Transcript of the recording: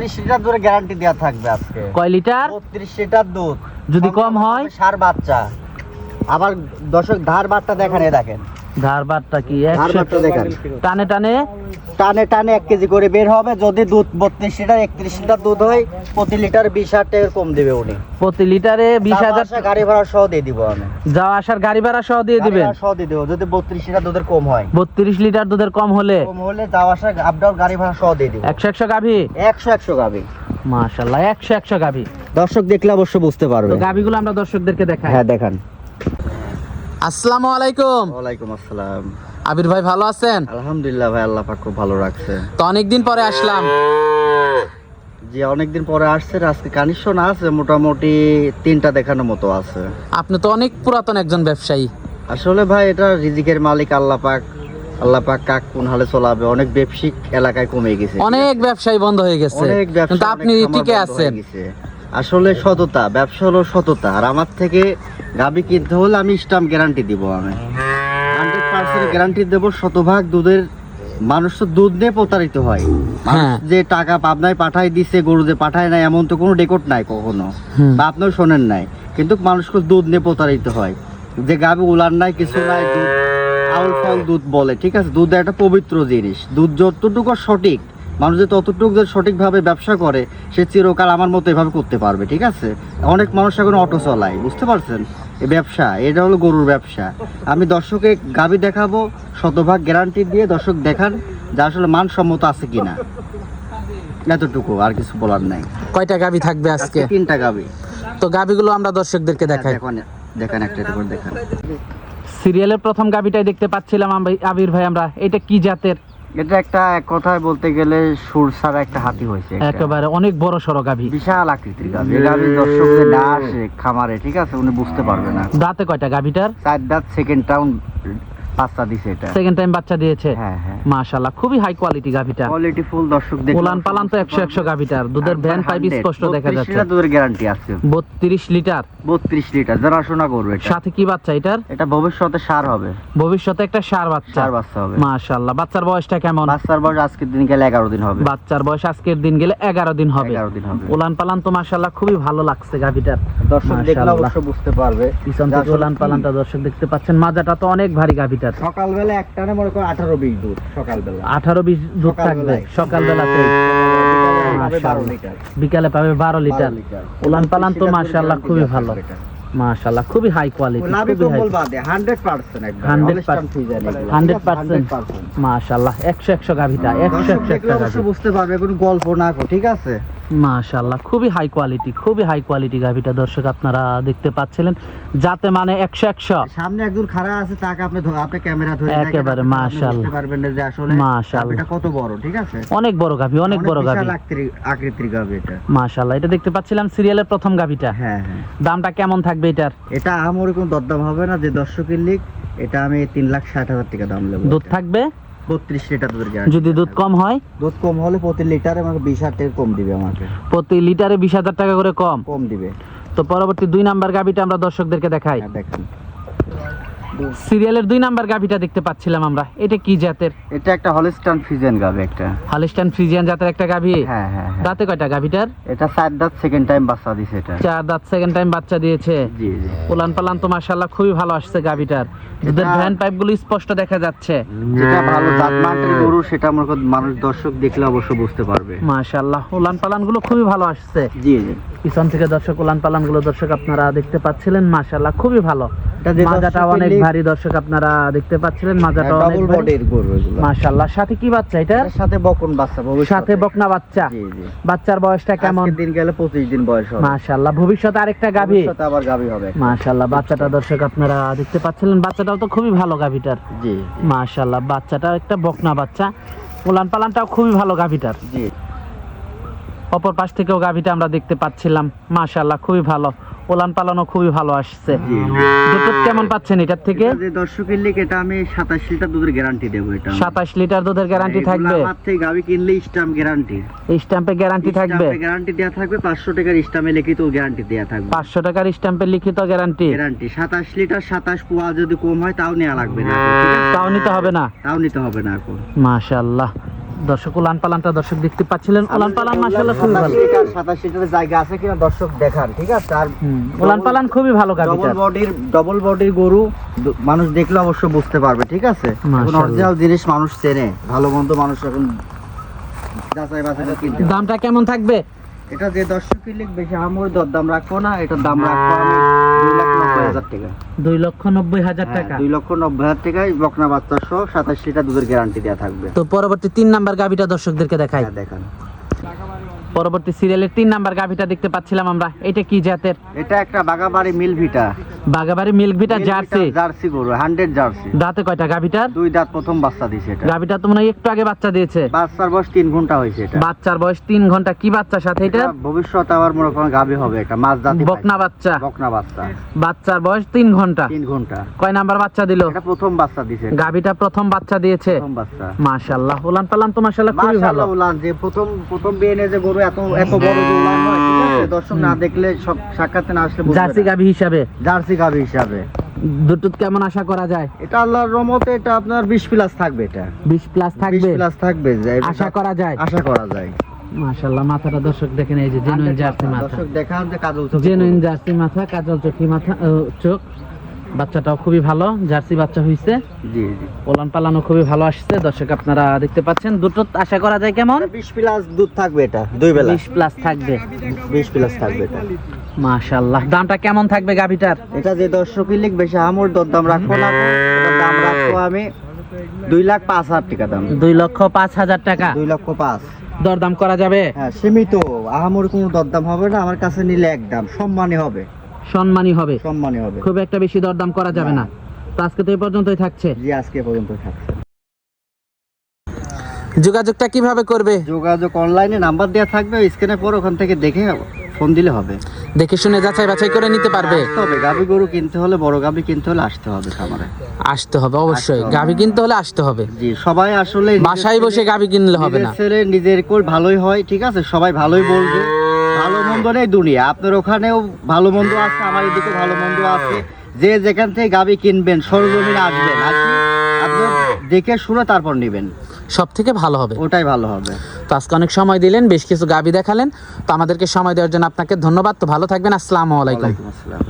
30 litre দুধের guarantee দেওয়া থাকবে আজকে। কয় লিটার? 32 লিটার দুধ। যদি কম হয় সার বাচ্চা। আবার দর্শক ধার বাটটা দেখেন, এই দেখেন ধার বাটটা কি ধার বাটটা দেখেন, টানে টানে টানে টানে 1 কেজি করে বের হবে। যদি দুধ 32 লিটার 31 লিটার দুধ হয়, প্রতি লিটার 20,000 টাকা কম দিবে উনি। প্রতি লিটারে 20,000 গাড়ি ভাড়া সহ দিয়ে দিব আমি। যাওয়া আসার গাড়ি ভাড়া সহ দিয়ে দিবেন? সহ দিয়ে দেবো যদি 32 লিটার দুধের কম হয়। 32 লিটার দুধের কম হলে যাওয়া আসা আপ ডাউন গাড়ি ভাড়া সহ দিয়ে দিব। 100 গাভী? 100 গাভী। মাশাআল্লাহ, 100 গাভী। দর্শক দেখলে অবশ্য বুঝতে পারবে। তো গাভীগুলো আমরা দর্শকদেরকে দেখাই। হ্যাঁ দেখান। আসসালামু আলাইকুম। ওয়ালাইকুম আসসালাম। আবির ভাই ভালো আছেন? আলহামদুলিল্লাহ ভাই, আল্লাহ পাক খুব ভালো রাখছে। তো অনেকদিন পরে আসলাম। জি অনেকদিন পরে আসছেন। আজকে কানেকশন আছে মোটামুটি 3টা দেখানোর মতো আছে। আপনি তো অনেক পুরাতন একজন ব্যবসায়ী। আসলে ভাই এটা রিজিকের মালিক আল্লাহ পাক কাক কোন হালে চলাবে। অনেক ব্যবসায়িক এলাকায় কমে গেছে, অনেক ব্যবসায়ী বন্ধ হয়ে গেছে, কিন্তু আপনি টিকে আছেন। আসলে সততা, ব্যবসা হলো সততা। আর আমার থেকে গাবি কিনতে হলে আমি স্টাম্প গ্যারান্টি দিব। আমি 100% গ্যারান্টি দেবো। শতভাগ দুধের মানুষ তো দুধ নিয়ে প্রতারিত হয়। যে টাকা পাবনায় পাঠায় দিছে, গরু যে পাঠায় নাই, এমন তো কোনো রেকর্ড নাই কখনো, বা আপনিও শোনেন নাই। কিন্তু মানুষকে দুধ নিয়ে প্রতারিত হয়, যে গাবি উলান নাই কিছু নাই, দুধ আউল ফল দুধ বলে। ঠিক আছে, দুধ একটা পবিত্র জিনিস। দুধ যতটুকু সঠিক, মানুষ যে ততটুকু যে সঠিকভাবে ব্যবসা করে, সে চিরকাল আমার মতো এভাবে করতে পারবে। ঠিক আছে, অনেক মানুষ এখন অটো চালায়, বুঝতে পারছেন? এই ব্যবসা, এটা হলো গরুর ব্যবসা। আমি দর্শকে গাবি দেখাবো শতভাগ গ্যারান্টি দিয়ে। দর্শক দেখান যে আসলে মানসম্মত আছে কিনা, এতটুকু, আর কিছু বলার নাই। কয়টা গাবি থাকবে আজকে? 3টা গাবি। তো গাবিগুলো আমরা দর্শকদেরকে দেখাই। দেখান একটা করে দেখান। সিরিয়ালের প্রথম গাবিটাই দেখতে পাচ্ছিলাম আবির ভাই আমরা। এটা কি জাতের? এটা একটা এক কথায় বলতে গেলে সুর ছাড়া একটা হাতি হয়েছে। একেবারে অনেক বড় সড়ো গাবি, বিশাল আকৃতির গাবি। এই গাবি দর্শক যে না আসে খামারে, ঠিক আছে, উনি বুঝতে পারবে না। দাঁতে কয়টা গাবিটার? 4 দাঁত, সেকেন্ড টাউন বাচ্চা দিছে। এটা সেকেন্ড টাইম বাচ্চা দিয়েছে। হ্যাঁ হ্যাঁ, মাশাআল্লাহ, খুবই হাই কোয়ালিটি গাবিটা। Quality full. দর্শক দেখুন, উলান পালান তো 100 গাবিটার। দুধের ভ্যান পাইপ স্পষ্ট দেখা যাচ্ছে। 32 লিটার দুধের গ্যারান্টি আছে। 32 লিটার। 32 লিটার জানাশোনা করবে। এটা সাথে কি বাচ্চা এটার? এটা ভবিষ্যতে সার হবে। ভবিষ্যতে একটা সার বাচ্চা হবে। মাশাআল্লাহ। বাচ্চার বয়সটা কেমন? বাচ্চার বয়স আজকের দিন গেলে 11 দিন হবে। বাচ্চার বয়স আজকের দিন গেলে 11 দিন হবে। উলান পালান তো মাশাআল্লাহ খুবই ভালো লাগছে গাবিটার। দর্শক দেখলে অবশ্য বুঝতে পারবে। পিছন থেকে উলান পালানটা দর্শক দেখতে পাচ্ছেন। মাজাটা তো অনেক ভারী গাবিটার। সকালবেলা একটানে মনে করো 18-20 দুধ। সকালবেলা 18-20 দুধ থাকবে সকালবেলাতে। বিকালে পাবে 12 লিটার। উলান পালান তো মাশাআল্লাহ খুবই ভালো। মাশাআল্লাহ, খুবই হাই কোয়ালিটি। লাভি কম্বল বাদে 100% একদম 100% মাশাআল্লাহ। 100 গাবিটা 100 গাবি বুঝতে পারবে, কোনো গল্প না কো। ঠিক আছে, মাশাআল্লাহ, খুবই হাই কোয়ালিটি, খুবই হাই কোয়ালিটি গাবিটা দর্শক আপনারা দেখতে পাচ্ছিলেন। যাতে মানে 100 সামনে একজন খাড়া আছে, তাকে আপনি ক্যামেরা ধরে একেবারে মাশাআল্লাহ বুঝতে পারবেন যে আসলে মাশাআল্লাহ এটা কত বড়। ঠিক আছে, অনেক বড় গাবি, অনেক বড় গাবি, আকৃতির গাবি এটা। মাশাআল্লাহ, এটা দেখতে পাচ্ছিলাম সিরিয়ালের প্রথম গাবিটা। হ্যাঁ হ্যাঁ। দামটা কেমন থাকবে এটার? এটা আমার কোনো দরদাম হবে না, যে দর্শকের লিগ। এটা আমি 3,60,000 টাকা দাম নেব। দুধ থাকবে 32 লিটার দুধের গ্যারান্টি। যদি দুধ কম হয়? দুধ কম হলে প্রতি লিটারে আমাকে 20,000 টাকা কম দিবে। আমাকে প্রতি লিটারে 20,000 টাকা করে কম দিবে। তো পরবর্তী 2 নাম্বার গাবিটা আমরা দর্শকদেরকে দেখাই। দেখেন, সিরিয়ালের 2 নাম্বার গাবিটা দেখতে পাচ্ছিলাম আমরা। এটা কি জাতের? এটা একটা হলস্টাইন ফ্রিজিয়ান গাবি। একটা হলস্টাইন ফ্রিজিয়ান জাতের একটা গাবি। হ্যাঁ হ্যাঁ। দাঁতে কয়টা গাবিটার? এটা 4 দাঁত, সেকেন্ড টাইম বাচ্চা দিয়েছে। এটা 4 দাঁত, সেকেন্ড টাইম বাচ্চা দিয়েছে। জি জি। উলান পালান তো মাশাআল্লাহ খুবই ভালো আসছে গাবিটার। দুধের ভ্যান পাইপগুলো স্পষ্ট দেখা যাচ্ছে। যেটা ভালো জাতমানের গরু, সেটা মানুষ দর্শক দেখলে অবশ্য বুঝতে পারবে। মাশাআল্লাহ, উলান পালানগুলো খুবই ভালো আসছে। জি জি। পিছন থেকে দর্শক উলান পালানগুলো দর্শক আপনারা দেখতে পাচ্ছিলেন। মাশাআল্লাহ, খুবই ভালো। মাজাটা অনেক ভারী দর্শক আপনারা দেখতে পাচ্ছিলেন। মাজাটা অনেক ভারী গরু এগুলো। মাশাআল্লাহ। সাথে কি বাচ্চা এটার? সাথে বকন বাচ্চা। সাথে বকনা বাচ্চা। জি জি। বাচ্চার বয়সটা কেমন? আজকের দিন গেলে 25 দিন বয়স হবে। মাশাআল্লাহ, ভবিষ্যতে আরেকটা গাভী। ভবিষ্যতে আবার গাভী হবে। মাশাআল্লাহ, বাচ্চাটা দর্শক আপনারা দেখতে পাচ্ছিলেন। বাচ্চাটাও তো খুবই ভালো গাভীটার। জি। মাশাআল্লাহ, বাচ্চাটা একটা বকনা বাচ্চা। উলান পালানটাও খুবই ভালো গাভীটার। জি। অপর পাশ থেকেও গাভীটা আমরা দেখতে পাচ্ছিলাম। মাশাআল্লাহ, খুবই ভালো। উলান পালানো খুবই ভালো আসছে। দুধ কেমন পাচ্ছেন এটার থেকে? যে দর্শকের লিগ, এটা আমি 27 লিটার দুধের গ্যারান্টি দেব। এটা 27 লিটার দুধের গ্যারান্টি থাকবে। আমার থেকে গাভী কিনলে স্ট্যাম্প গ্যারান্টি। স্ট্যাম্পে গ্যারান্টি থাকবে। গ্যারান্টি দেয়া থাকবে। 500 টাকার স্ট্যাম্পে লিখিত গ্যারান্টি দেয়া থাকবে। 500 টাকার স্ট্যাম্পে লিখিত গ্যারান্টি। 27 লিটার 27 পোয়া যদি কম হয় তাও নেওয়া লাগবে না। তাও নিতে হবে না? তাও নিতে হবে না এখন। মাশাআল্লাহ, দর্শক উলান পালানটা দর্শক দেখতে পাচ্ছিলেন, উলান পালান মাশাআল্লাহ খুবই ভালো। 27 লিটারের জায়গা আছে কিনা দর্শক দেখান, ঠিক আছে। আর উলান পালান খুবই ভালো গাবিটা। ডবল বডির গরু মানুষ দেখলে অবশ্য বুঝতে পারবে, ঠিক আছে। এখন অরিজিনাল জিনিস মানুষ চেনে, ভালো মন্দ মানুষ এখন যাচাই বাছাই করে কিনতে। দামটা কেমন থাকবে? এটা যে দর্শকই লিখবে সে আমার দরদাম রাখবো না, এটার দাম রাখবো আমি 2,90,000 টাকা। 2,90,000 টাকা। 2,90,000 টাকায় বকনা বাচ্চা সহ 27 লিটার দুধের গ্যারান্টি দেওয়া থাকবে। তো পরবর্তী 3 নাম্বার গাবিটা দর্শকদেরকে দেখাই। হ্যাঁ, দেখান। পরবর্তী সিরিয়ালের 3 নাম্বার গাবিটা দেখতে পাচ্ছিলাম আমরা, এটা কি জাতের? এটা একটা বাগাবাড়ি মিলভিটা, বাগাবাড়ি মিল্ক ভিটা জার্সি। জার্সি গরু, 100 জার্সি। দাঁতে কয়টা গাবিটার? 2 দাঁত, প্রথম বাচ্চা দিছে এটা। গাবিটা তো মনে হয় একটু আগে বাচ্চা দিয়েছে। বাচ্চার বয়স 3 ঘন্টা হয়েছে এটা। বাচ্চার বয়স 3 ঘন্টা। কি বাচ্চার সাথে এটা? ভবিষ্যতে আবার মনে করেন গাবি হবে, এটা মাছ জাতি বকনা বাচ্চা। বকনা বাচ্চা। বাচ্চার বয়স 3 ঘন্টা। 3 ঘন্টা। কয় নাম্বার বাচ্চা দিল? এটা প্রথম বাচ্চা দিছে। গাবিটা প্রথম বাচ্চা দিয়েছে। প্রথম বাচ্চা। মাশাআল্লাহ, উলান পালান তো মাশাআল্লাহ খুবই ভালো। মাশাআল্লাহ, উলান যে প্রথম বিএনএ যে গরু এত বড় যে উলান হয়, ঠিক আছে। দর্শক না দেখলে সব সাক্ষাতে না আসলে বুঝবে জার্সি না। গাবি হিসাবে। জার্সি গাবি হিসাবে দুধ কেমন আশা করা যায়? এটা আল্লাহর রহমতে এটা আপনার 20 প্লাস থাকবে। এটা 20 প্লাস 20 থাকবে। প্লাস থাকবে, আশা করা যায়। আশা করা যায়। মাশাআল্লাহ, মাথাটা দর্শক দেখেন, এই যে জেনুইন জার্সি মাথা। দর্শক দেখান যে কাজল চোখ। জেনুইন জার্সি মাথা, কাজল চোখি মাথা, চোখ। বাচ্চাটাও খুবই ভালো, জার্সি বাচ্চা হইছে। জি জি। ওলান পালানো খুবই ভালো আসছে। দর্শক আপনারা দেখতে পাচ্ছেন, দুটো আশা করা যায় কেমন? 20 প্লাস দুধ থাকবে, এটা দুই বেলা 20 প্লাস থাকবে। 20 প্লাস থাকবে এটা। মাশাআল্লাহ, দামটা কেমন থাকবে গাবিটার? এটা যে দর্শকই লিখবে সে আমার দরদাম রাখবো না, এটার দাম রাখবো আমি 2,05,000 টাকা দাম। 2,05,000 টাকা। 2,05,000। দরদাম করা যাবে? হ্যাঁ, সীমিত, আহামর কোনো দরদাম হবে না। আমার কাছে নিলে একদম সম্মানী হবে। সম্মানী হবে। সম্মানী হবে। খুব একটা বেশি দরদাম করা যাবে না। তো আজকে তো এই পর্যন্তই থাকছে। জি, আজকে পর্যন্ত থাকছে। যোগাযোগটা কিভাবে করবে? যোগাযোগ অনলাইনে নাম্বার দেওয়া থাকবে, স্ক্রিনে পর ওখান থেকে দেখে ফোন দিলে হবে। দেখে শুনে যাচাই বাছাই করে নিতে পারবে। আসতে হবে, গাভী গরু কিনতে হলে, বড় গাভী কিনতে হলে আসতে হবে খামারে। আসতে হবে অবশ্যই, আসতে হবে। গাভী কিনতে হলে আসতে হবে। জি, সবাই আসলে বাসায় বসে গাভী কিনলে হবে না। নিজের ছেলে নিজের কোল ভালোই হয়, ঠিক আছে। সবাই ভালোই বলবে, ভালো মন্দ নেই দুনিয়া। আপনার ওখানেও ভালো মন্দ আছে, আমার এদিকে ভালো মন্দ আছে। যে যেখান থেকে গাভী কিনবেন সরজমিনে আসবেন, আর কি আপনি দেখে শুনে তারপর নেবেন, সব থেকে ভালো হবে। ওটাই ভালো হবে। তো আজকে অনেক সময় দিলেন, বেশ কিছু গাভী দেখালেন। তো আমাদেরকে সময় দেওয়ার জন্য আপনাকে ধন্যবাদ। তো ভালো থাকবেন। আসসালামু আলাইকুম। ওয়ালাইকুম আসসালাম।